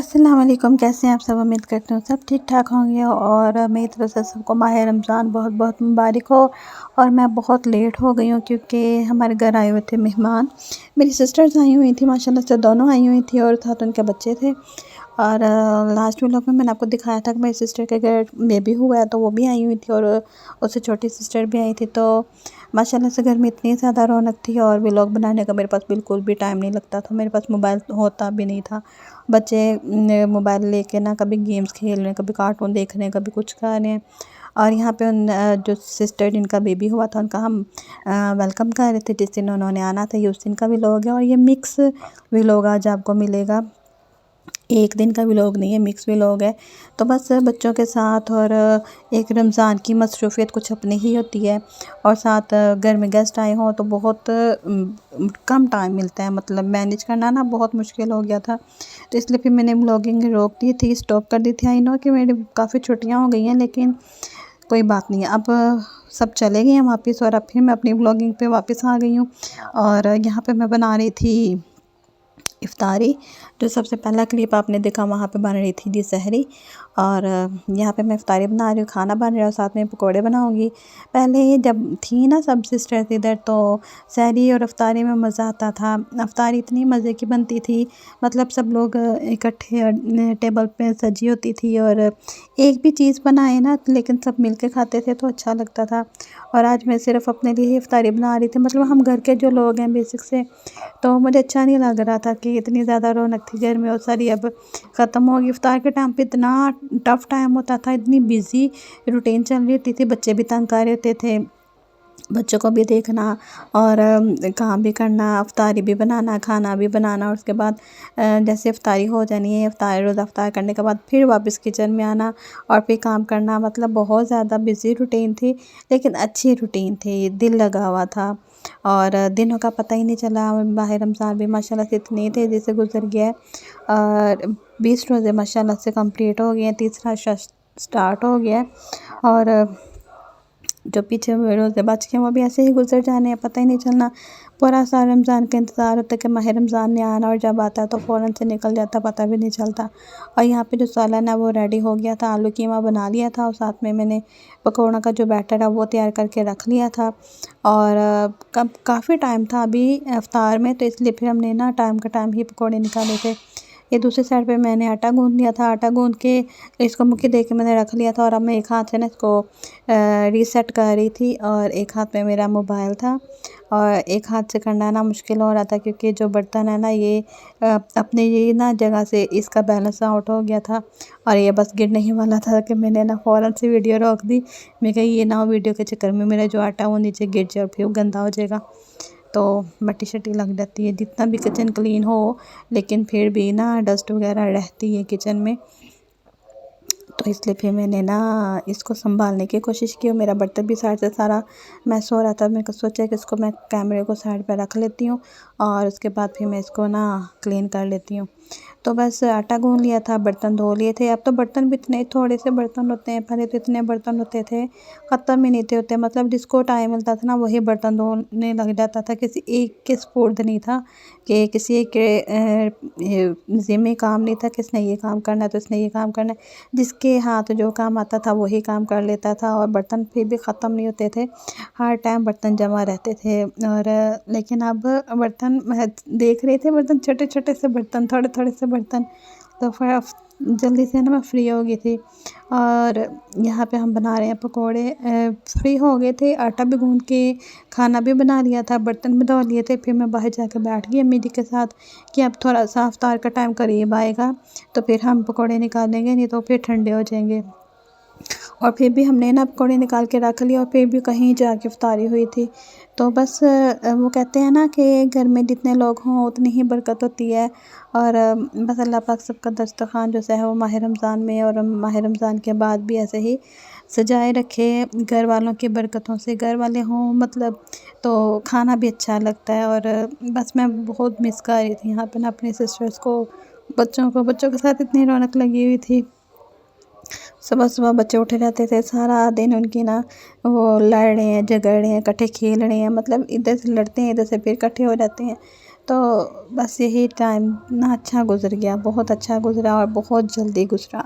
अस्सलाम वालेकुम। कैसे हैं आप सब? उम्मीद करती हूँ सब ठीक ठाक होंगे और मेरी तरफ से सबको माह रमज़ान बहुत बहुत मुबारक हो। और मैं बहुत लेट हो गई हूँ क्योंकि हमारे घर आए हुए थे मेहमान। मेरी सिस्टर्स आई हुई थी, माशाल्लाह से दोनों आई हुई थी और साथ उनके बच्चे थे। और लास्ट व्लॉग में मैंने आपको दिखाया था कि मेरी सिस्टर के घर बेबी हुआ है, तो वो भी आई हुई थी और उससे छोटी सिस्टर भी आई थी। तो माशाल्लाह से घर में इतनी ज़्यादा रौनक थी और व्लॉग बनाने का मेरे पास बिल्कुल भी टाइम नहीं लगता था। मेरे पास मोबाइल होता भी नहीं था। बच्चे मोबाइल लेके ना कभी गेम्स खेल रहे हैं, कभी कार्टून देख रहे हैं, कभी कुछ कर रहे हैं। और यहाँ पे जो सिस्टर जिनका बेबी हुआ था उनका हम वेलकम कर रहे थे। जिस दिन उन्होंने आना था ये उस दिन का व्लॉग है और ये मिक्स व्लॉग आज आपको मिलेगा। एक दिन का व्लॉग नहीं है, मिक्स व्लॉग है। तो बस बच्चों के साथ और एक रमज़ान की मसरूफ़ियत कुछ अपनी ही होती है। और साथ घर में गेस्ट आए हों तो बहुत कम टाइम मिलता है, मतलब मैनेज करना ना बहुत मुश्किल हो गया था। तो इसलिए फिर मैंने व्लॉगिंग रोक दी थी, स्टॉप कर दी थी। आई नो कि मेरी काफ़ी छुट्टियाँ हो गई हैं, लेकिन कोई बात नहीं है। अब सब चले गए हैं वापस और अब फिर मैं अपनी व्लॉगिंग पे वापस आ गई हूँ। और यहाँ पे मैं बना रही थी इफ्तारी। जो सबसे पहला क्लिप आपने देखा वहाँ पे बन रही थी जी सहरी। और यहाँ पे मैं इफ्तारी बना रही हूँ, खाना बन रहा है और साथ में पकोड़े बनाऊँगी। पहले जब थी ना सब सिस्टर्स इधर, तो सहरी और इफ्तारी में मज़ा आता था। इफ्तारी इतनी मज़े की बनती थी, मतलब सब लोग इकट्ठे टेबल पे सजी होती थी और एक भी चीज़ बनाए ना लेकिन सब मिल के खाते थे तो अच्छा लगता था। और आज मैं सिर्फ अपने लिए ही इफ्तारी बना रही थी, मतलब हम घर के जो लोग हैं बेसिक से, तो मुझे अच्छा नहीं लग रहा था कि इतनी ज़्यादा रौनक थी घर में और सारी अब ख़त्म होगी। इफ्तार के टाइम पे इतना टफ़ टाइम होता था, इतनी बिज़ी रूटीन चल रही होती थी, बच्चे भी तंग कर रहे होते थे, बच्चों को भी देखना और काम भी करना, इफ्तारी भी बनाना, खाना भी बनाना। और उसके बाद जैसे इफ्तारी हो जानी है, इफ्तार रोज़ा इफ्तार करने के बाद फिर वापस किचन में आना और फिर काम करना, मतलब बहुत ज़्यादा बिज़ी रूटीन थी, लेकिन अच्छी रूटीन थी, दिल लगा हुआ था। और दिनों का पता ही नहीं चला। माह रमज़ान भी माशाल्लाह से इतनी तेज़ी से गुजर गया है और 20 रोज़े माशाल्लाह से कंप्लीट हो गए हैं, तीसरा स्टार्ट हो गया है। और जो पीछे हुए रोज़े बच गए वो भी ऐसे ही गुजर जाने हैं, पता ही नहीं चलना। पूरा साल रमज़ान का इंतज़ार होता है कि माह रमज़ान ने आना, और जब आता है तो फ़ौरन से निकल जाता, पता भी नहीं चलता। और यहाँ पे जो सालन है वो रेडी हो गया था, आलू कीमा बना लिया था और साथ में मैंने पकौड़ों का जो बैटर है वो तैयार करके रख लिया था। और कब काफ़ी टाइम था अभी इफ्तार में, तो इसलिए फिर हमने ना टाइम का टाइम ही पकौड़े निकाले थे। ये दूसरी साइड पे मैंने आटा गूँध लिया था, आटा गूँध के इसको मुट्ठी दे के मैंने रख लिया था। और अब मैं एक हाथ से ना इसको रीसेट कर रही थी और एक हाथ में मेरा मोबाइल था और एक हाथ से करना ना मुश्किल हो रहा था क्योंकि जो बर्तन है ना ये अपने ये ना जगह से इसका बैलेंस आउट हो गया था और ये बस गिरने ही वाला था कि मैंने ना फ़ौरन से वीडियो रोक दी। मैं कही ये ना हो वीडियो के चक्कर में मेरा जो आटा वो नीचे गिर जाए और फिर वो गंदा हो जाएगा, तो मट्टी शट्टी लग जाती है। जितना भी किचन क्लीन हो लेकिन फिर भी ना डस्ट वगैरह रहती है किचन में, तो इसलिए फिर मैंने ना इसको संभालने की कोशिश की और मेरा बर्तन भी साइड से सारा मैस हो रहा था। मैंने सोचा कि इसको मैं कैमरे को साइड पर रख लेती हूँ और उसके बाद फिर मैं इसको ना क्लीन कर लेती हूँ। तो बस आटा गूँध लिया था, बर्तन धो लिए थे। अब तो बर्तन भी इतने थोड़े से बर्तन होते हैं, पहले तो इतने बर्तन होते थे ख़त्म ही नहीं थे होते, मतलब जिसको टाइम मिलता था ना वही बर्तन धोने लग जाता था। किसी एक के स्पुर्द नहीं था कि किसी एक के ज़िम्मे काम नहीं था कि इसने ये काम करना है तो इसने ये काम करना है। जिसके हाथ जो काम आता था वही काम कर लेता था और बर्तन फिर भी ख़त्म नहीं होते थे, हर टाइम बर्तन जमा रहते थे। और लेकिन अब बर्तन मैं देख रहे थे, बर्तन छोटे छोटे से बर्तन, थोड़े थोड़े से बर्तन, तो फिर जल्दी से ना मैं फ्री हो गई थी। और यहाँ पे हम बना रहे हैं पकोड़े। फ्री हो गए थे, आटा भी गूँध के खाना भी बना लिया था, बर्तन भी धो लिए थे। फिर मैं बाहर जाकर बैठ गई अम्मी जी के साथ कि अब थोड़ा सा इफ्तार का टाइम करीब आएगा तो फिर हम पकोड़े निकालेंगे, नहीं तो फिर ठंडे हो जाएंगे। और फिर भी हमने ना पकौड़े निकाल के रख लिए और फिर भी कहीं जाके इफ्तारी हुई थी। तो बस वो कहते हैं ना कि घर में जितने लोग हों उतनी ही बरकत होती है। और बस अल्लाह पाक सबका दस्तरखान जो है वो माह रमज़ान में और माह रमज़ान के बाद भी ऐसे ही सजाए रखे घर वालों की बरकतों से। घर वाले हों मतलब तो खाना भी अच्छा लगता है। और बस मैं बहुत मिस कर रही थी यहाँ पे ना अपनी सिस्टर्स को, बच्चों के साथ इतनी रौनक लगी हुई थी। सुबह सुबह बच्चे उठे रहते थे, सारा दिन उनकी ना वो लड़ रहे हैं, झगड़ रहे हैं, इकट्ठे खेल रहे हैं, मतलब इधर से लड़ते हैं इधर से फिर इकट्ठे हो जाते हैं। तो बस यही टाइम ना अच्छा गुज़र गया, बहुत अच्छा गुज़रा और बहुत जल्दी गुज़रा।